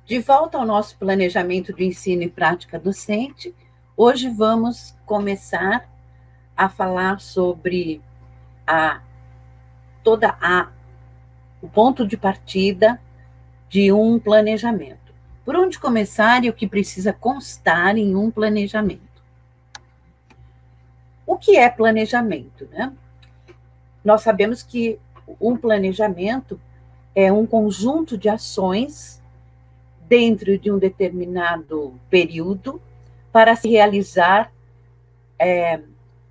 De volta ao nosso planejamento de ensino e prática docente, hoje vamos começar a falar sobre a, toda a, o ponto de partida de um planejamento. Por onde começar e o que precisa constar em um planejamento? O que é planejamento, né? Nós sabemos que um planejamento é um conjunto de ações dentro de um determinado período para se realizar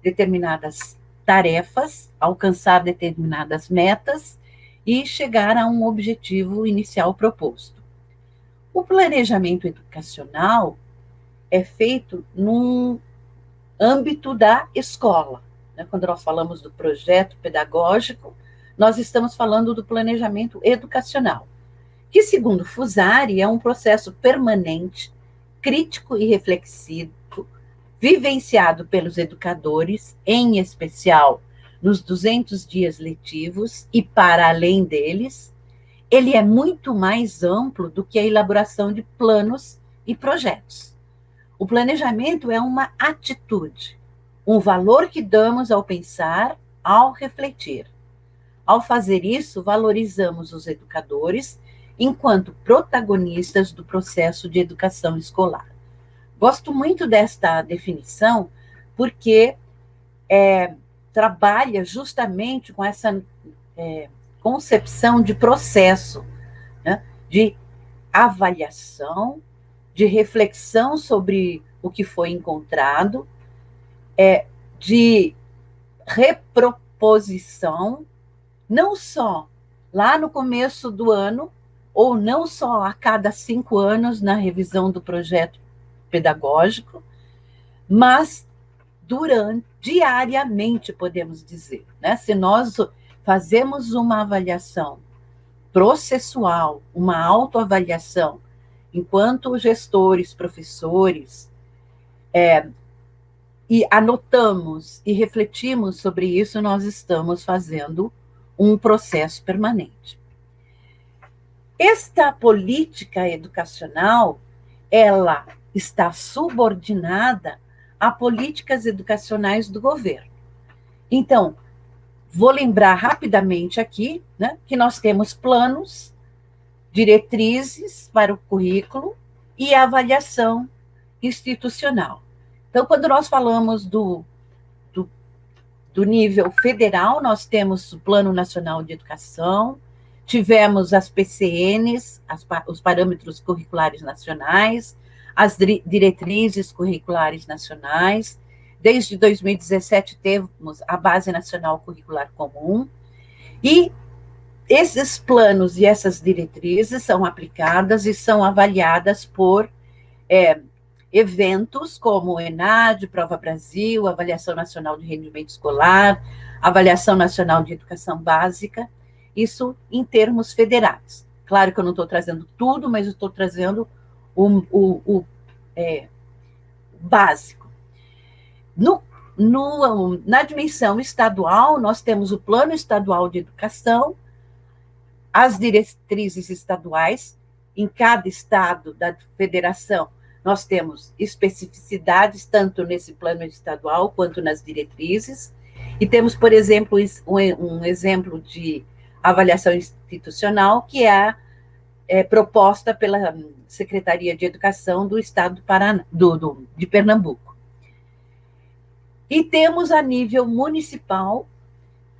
determinadas tarefas, alcançar determinadas metas e chegar a um objetivo inicial proposto. O planejamento educacional é feito num âmbito da escola. Né? Quando nós falamos do projeto pedagógico, nós estamos falando do planejamento educacional, que, segundo Fusari, é um processo permanente, crítico e reflexivo, vivenciado pelos educadores, em especial nos 200 dias letivos e para além deles. Ele é muito mais amplo do que a elaboração de planos e projetos. O planejamento é uma atitude, um valor que damos ao pensar, ao refletir. Ao fazer isso, valorizamos os educadores enquanto protagonistas do processo de educação escolar. Gosto muito desta definição, porque trabalha justamente com essa concepção de processo, né? De avaliação, de reflexão sobre o que foi encontrado, de reproposição, não só lá no começo do ano, ou não só a cada 5 anos na revisão do projeto pedagógico, mas diariamente, podemos dizer. Né? Se nós fazemos uma avaliação processual, uma autoavaliação, enquanto gestores, professores, e anotamos e refletimos sobre isso, nós estamos fazendo um processo permanente. Esta política educacional, ela está subordinada a políticas educacionais do governo. Então, vou lembrar rapidamente aqui, né, que nós temos planos, diretrizes para o currículo e avaliação institucional. Então, quando nós falamos do nível federal, nós temos o Plano Nacional de Educação, tivemos as PCNs, os Parâmetros Curriculares Nacionais, as diretrizes curriculares nacionais. Desde 2017 temos a Base Nacional Curricular Comum, e esses planos e essas diretrizes são aplicadas e são avaliadas por eventos como o ENAD, Prova Brasil, Avaliação Nacional de Rendimento Escolar, Avaliação Nacional de Educação Básica, isso em termos federais. Claro que eu não estou trazendo tudo, mas estou trazendo o básico. Na dimensão estadual, nós temos o Plano Estadual de Educação, as diretrizes estaduais, em cada estado da federação, nós temos especificidades, tanto nesse plano estadual quanto nas diretrizes, e temos, por exemplo, um exemplo de avaliação institucional, que é proposta pela Secretaria de Educação do Estado de Pernambuco. E temos, a nível municipal,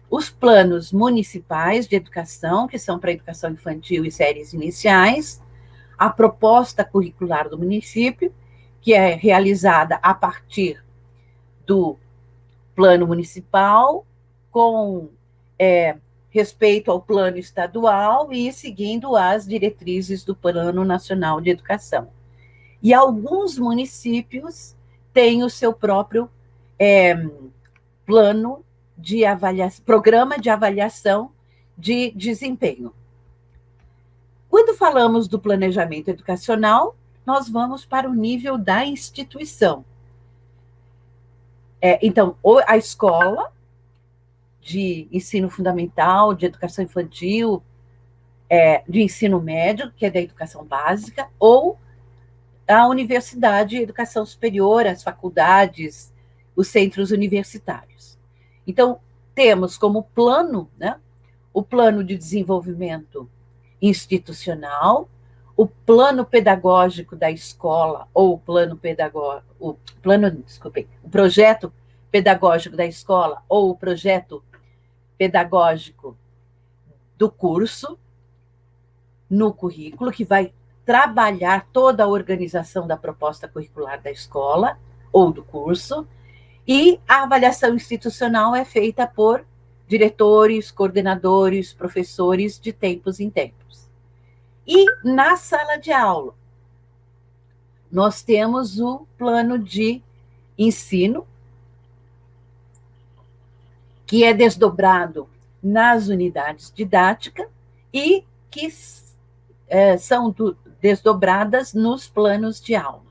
os planos municipais de educação, que são para a educação infantil e séries iniciais, a proposta curricular do município, que é realizada a partir do plano municipal, com respeito ao plano estadual e seguindo as diretrizes do Plano Nacional de Educação. E alguns municípios têm o seu próprio plano de avaliação, programa de avaliação de desempenho. Quando falamos do planejamento educacional, nós vamos para o nível da instituição. Então, a escola de ensino fundamental, de educação infantil, de ensino médio, que é da educação básica, ou a universidade, a educação superior, as faculdades, os centros universitários. Então, temos como plano, né, o plano de desenvolvimento institucional, o plano pedagógico da escola, ou o plano pedagógico, o projeto pedagógico da escola, ou o projeto pedagógico do curso, no currículo, que vai trabalhar toda a organização da proposta curricular da escola ou do curso, e a avaliação institucional é feita por diretores, coordenadores, professores de tempos em tempos. E na sala de aula, nós temos o plano de ensino, que é desdobrado nas unidades didáticas e que são desdobradas nos planos de aula.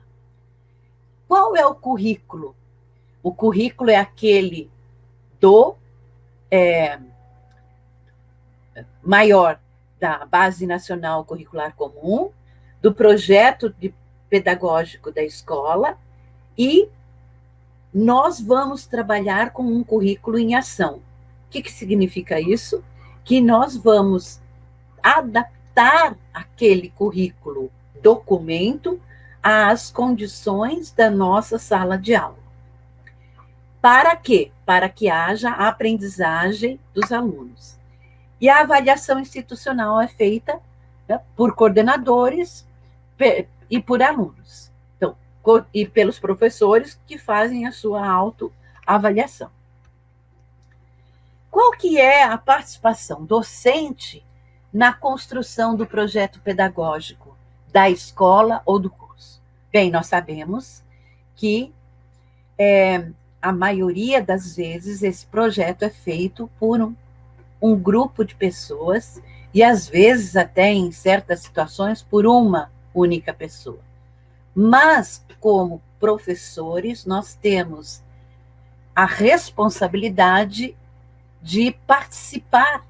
Qual é o currículo? O currículo é aquele do maior da Base Nacional Curricular Comum, do projeto pedagógico da escola, e nós vamos trabalhar com um currículo em ação. O que significa isso? Que nós vamos adaptar aquele currículo, documento, às condições da nossa sala de aula. Para quê? Para que haja a aprendizagem dos alunos. E a avaliação institucional é feita, né, por coordenadores e por alunos. Então, e pelos professores que fazem a sua autoavaliação. Qual que é a participação docente na construção do projeto pedagógico da escola ou do curso? Bem, nós sabemos que a maioria das vezes esse projeto é feito por um grupo de pessoas e às vezes até em certas situações por uma única pessoa. Mas como professores nós temos a responsabilidade de participar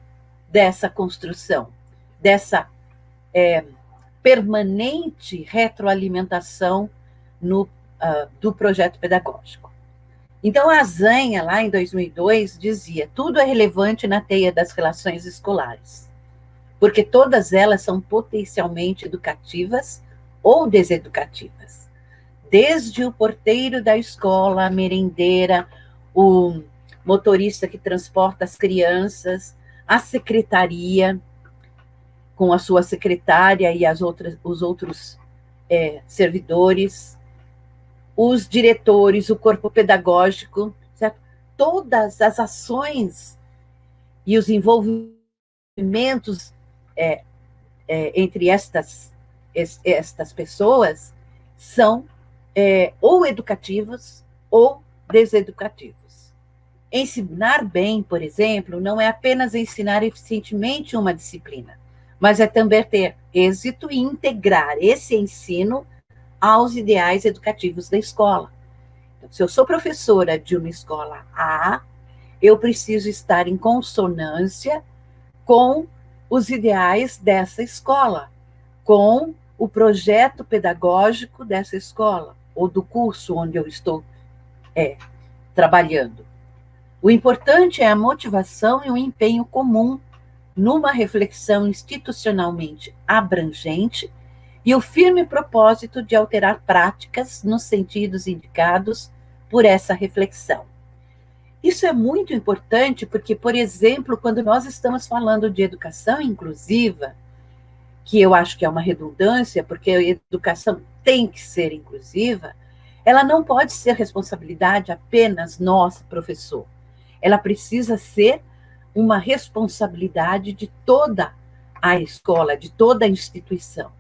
dessa construção, dessa permanente retroalimentação do projeto pedagógico. Então, a Zanha, lá em 2002, dizia: tudo é relevante na teia das relações escolares, porque todas elas são potencialmente educativas ou deseducativas. Desde o porteiro da escola, a merendeira, o motorista que transporta as crianças, a secretaria, com a sua secretária e os outros servidores, os diretores, o corpo pedagógico, certo? Todas as ações e os envolvimentos entre estas pessoas são ou educativos ou deseducativos. Ensinar bem, por exemplo, não é apenas ensinar eficientemente uma disciplina, mas é também ter êxito e integrar esse ensino aos ideais educativos da escola. Então, se eu sou professora de uma escola A, eu preciso estar em consonância com os ideais dessa escola, com o projeto pedagógico dessa escola, ou do curso onde eu estou trabalhando. O importante é a motivação e o empenho comum numa reflexão institucionalmente abrangente e o firme propósito de alterar práticas nos sentidos indicados por essa reflexão. Isso é muito importante porque, por exemplo, quando nós estamos falando de educação inclusiva, que eu acho que é uma redundância, porque a educação tem que ser inclusiva, ela não pode ser responsabilidade apenas nossa, professor. Ela precisa ser uma responsabilidade de toda a escola, de toda a instituição.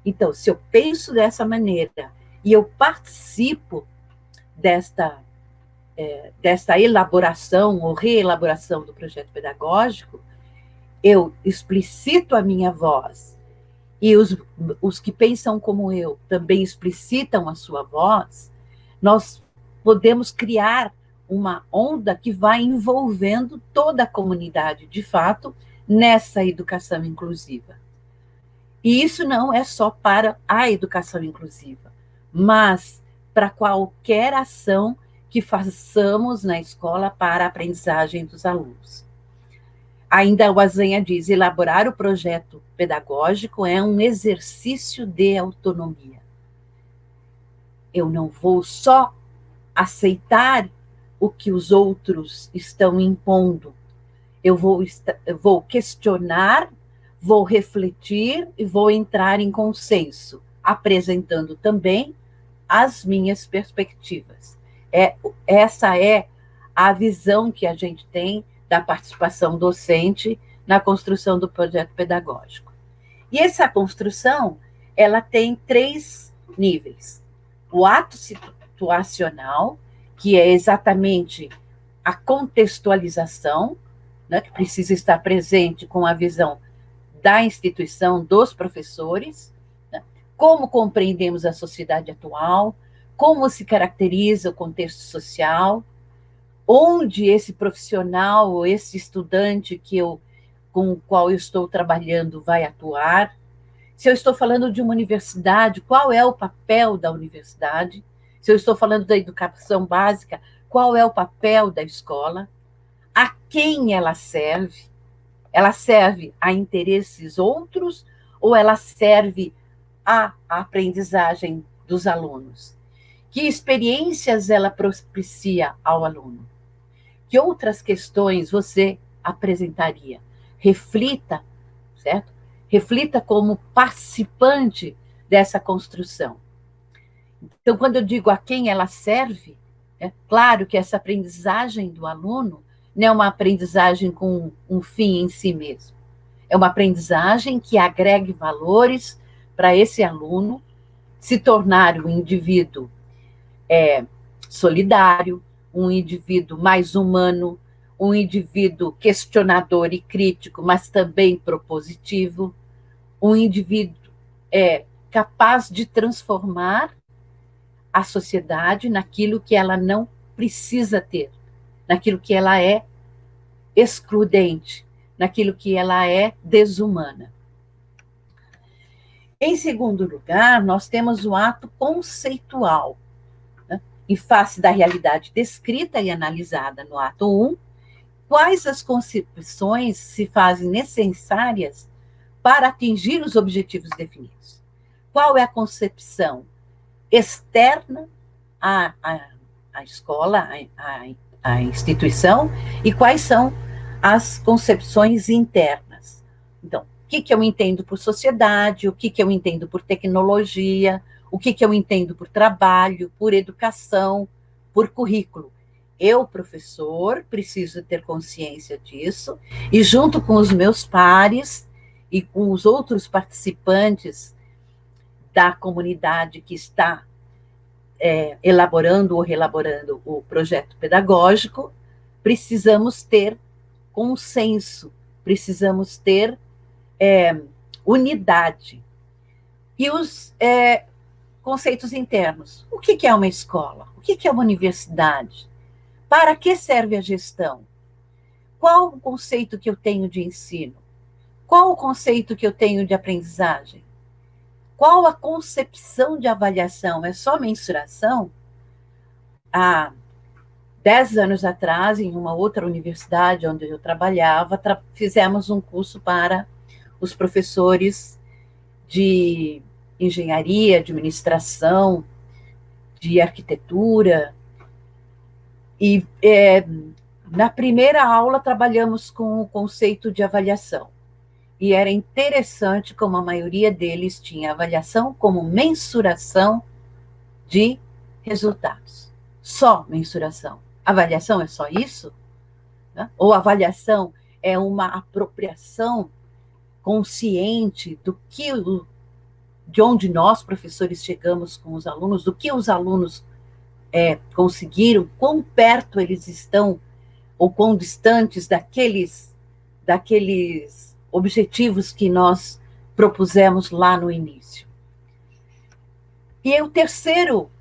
Então, se eu penso dessa maneira e eu participo desta elaboração ou reelaboração do projeto pedagógico, eu explicito a minha voz e os que pensam como eu também explicitam a sua voz, nós podemos criar uma onda que vai envolvendo toda a comunidade, de fato, nessa educação inclusiva. E isso não é só para a educação inclusiva, mas para qualquer ação que façamos na escola para a aprendizagem dos alunos. Ainda o Azenha diz: elaborar o projeto pedagógico é um exercício de autonomia. Eu não vou só aceitar o que os outros estão impondo. Eu vou questionar, vou refletir e vou entrar em consenso, apresentando também as minhas perspectivas. Essa é a visão que a gente tem da participação docente na construção do projeto pedagógico. E essa construção, ela tem 3 níveis. O ato situacional, que é exatamente a contextualização, né, que precisa estar presente com a visão da instituição, dos professores, né, como compreendemos a sociedade atual, como se caracteriza o contexto social, onde esse profissional, esse estudante com o qual eu estou trabalhando vai atuar. Se eu estou falando de uma universidade, qual é o papel da universidade? Se eu estou falando da educação básica, qual é o papel da escola? A quem ela serve? Ela serve a interesses outros ou ela serve à aprendizagem dos alunos? Que experiências ela propicia ao aluno? Que outras questões você apresentaria? Reflita, certo? Reflita como participante dessa construção. Então, quando eu digo a quem ela serve, é claro que essa aprendizagem do aluno não é uma aprendizagem com um fim em si mesmo. É uma aprendizagem que agregue valores para esse aluno se tornar um indivíduo solidário, um indivíduo mais humano, um indivíduo questionador e crítico, mas também propositivo, um indivíduo capaz de transformar a sociedade naquilo que ela não precisa ter, naquilo que ela é excludente, naquilo que ela é desumana. Em segundo lugar, nós temos o ato conceitual, né? Em face da realidade descrita e analisada no ato 1, quais as concepções se fazem necessárias para atingir os objetivos definidos? Qual é a concepção externa à escola, à instituição, e quais são as concepções internas? Então, o que eu entendo por sociedade, o que eu entendo por tecnologia, o que eu entendo por trabalho, por educação, por currículo. Eu, professor, preciso ter consciência disso, e junto com os meus pares e com os outros participantes da comunidade que está elaborando ou relaborando o projeto pedagógico, precisamos ter consenso, precisamos ter unidade. E os conceitos internos. O que é uma escola? O que é uma universidade? Para que serve a gestão? Qual o conceito que eu tenho de ensino? Qual o conceito que eu tenho de aprendizagem? Qual a concepção de avaliação? É só mensuração? Há 10 anos atrás, em uma outra universidade onde eu trabalhava, fizemos um curso para os professores de engenharia, de administração, de arquitetura. E na primeira aula trabalhamos com o conceito de avaliação. E era interessante como a maioria deles tinha avaliação como mensuração de resultados. Só mensuração. Avaliação é só isso? Né? Ou avaliação é uma apropriação consciente de onde nós, professores, chegamos com os alunos, do que os alunos conseguiram, quão perto eles estão, ou quão distantes daqueles objetivos que nós propusemos lá no início. E o terceiro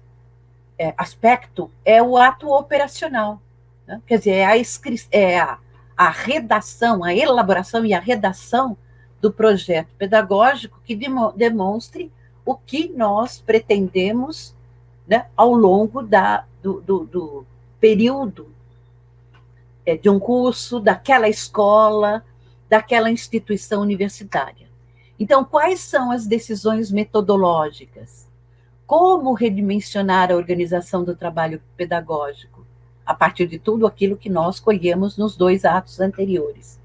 aspecto é o ato operacional, né? Quer dizer, a redação, a elaboração e a redação do projeto pedagógico que demonstre o que nós pretendemos, né, ao longo do período de um curso, daquela escola, daquela instituição universitária. Então, quais são as decisões metodológicas? Como redimensionar a organização do trabalho pedagógico, a partir de tudo aquilo que nós colhemos nos 2 atos anteriores?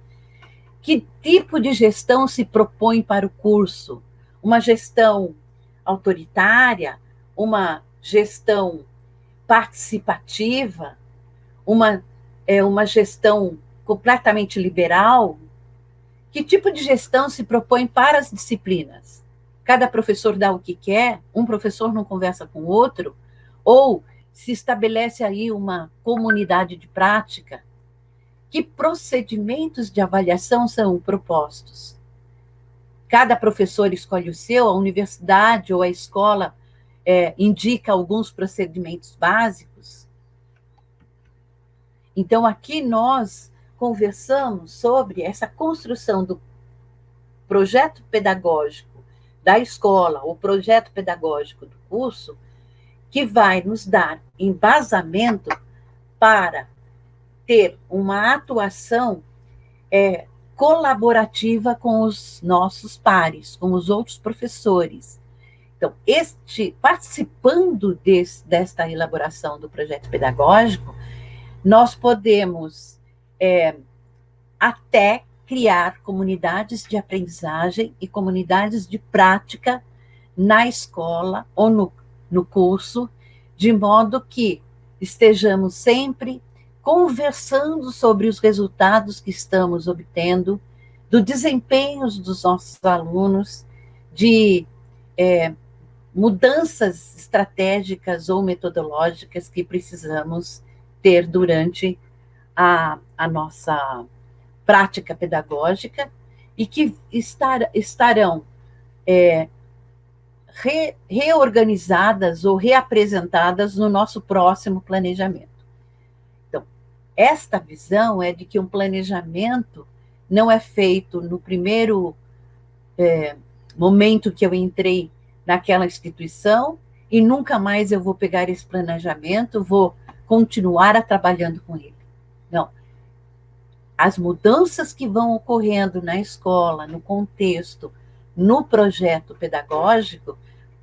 Que tipo de gestão se propõe para o curso? Uma gestão autoritária, uma gestão participativa, uma gestão completamente liberal? Que tipo de gestão se propõe para as disciplinas? Cada professor dá o que quer, um professor não conversa com o outro, ou se estabelece aí uma comunidade de prática? Que procedimentos de avaliação são propostos? Cada professor escolhe o seu, a universidade ou a escola indica alguns procedimentos básicos. Então, aqui nós conversamos sobre essa construção do projeto pedagógico da escola, o projeto pedagógico do curso, que vai nos dar embasamento para ter uma atuação colaborativa com os nossos pares, com os outros professores. Então, participando desta elaboração do projeto pedagógico, nós podemos até criar comunidades de aprendizagem e comunidades de prática na escola ou no curso, de modo que estejamos sempre conversando sobre os resultados que estamos obtendo, do desempenho dos nossos alunos, de mudanças estratégicas ou metodológicas que precisamos ter durante a nossa prática pedagógica e que estarão reorganizadas ou reapresentadas no nosso próximo planejamento. Então, esta visão é de que um planejamento não é feito no primeiro momento que eu entrei naquela instituição e nunca mais eu vou pegar esse planejamento, vou continuar trabalhando com ele. Não. As mudanças que vão ocorrendo na escola, no contexto, no projeto pedagógico,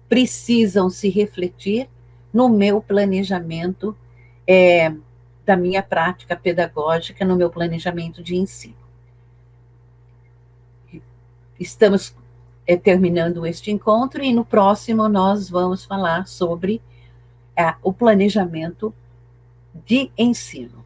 precisam se refletir no meu planejamento da minha prática pedagógica, no meu planejamento de ensino. Estamos terminando este encontro e no próximo nós vamos falar sobre o planejamento de ensino.